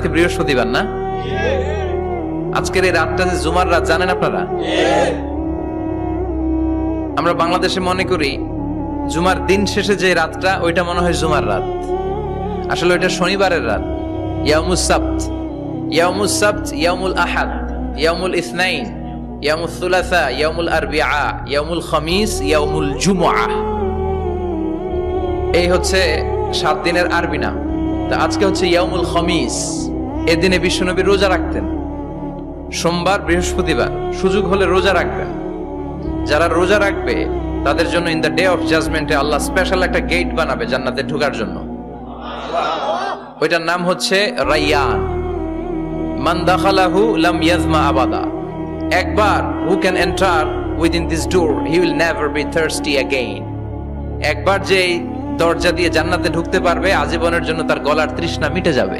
আজকে বৃহস্পতিবার না? আজকের এই রাতটা যে জুমার রাত, জানেন আপনারা? আমরা বাংলাদেশে মনে করি জুমার দিন শেষে যে রাতটা, ওইটা মনে হয় জুমার রাত। আসলে ওইটা শনিবারের রাত। ইয়াউমুস সাবত, ইয়াউমুস সাবত, ইয়াউমুল আহাদ, ইয়াউমুল ইসনাইন, ইয়াউমুল সুলাসা, ইয়াউমুল আরবিআ, ইয়াউমুল খামিস, ইয়াউমুল জুমআহ। এই হচ্ছে 7 দিনের আরবি নাম। তা আজকে হচ্ছে ইয়াউমুল খামিস। এদিনে বিশ্বনবী রোজা রাখতেন। সোমবার, বৃহস্পতিবার সুযোগ হলে রোজা রাখবেন। যারা রোজা রাখবে তাদের জন্য ইন দ্য ডে অফ জাজমেন্টে আল্লাহ স্পেশাল একটা গেট বানাবে জান্নাতে ঢোকার জন্য। ওইটার নাম হচ্ছে রাইয়ান। মান দাখালাহু লাম ইয়াজমা আবাদা। একবার who can enter within this door he will never be thirsty again. একবার যে দরজা দিয়ে জান্নাতে ঢুকতে পারবে, আজীবনের জন্য তার গলার তৃষ্ণা মিটে যাবে।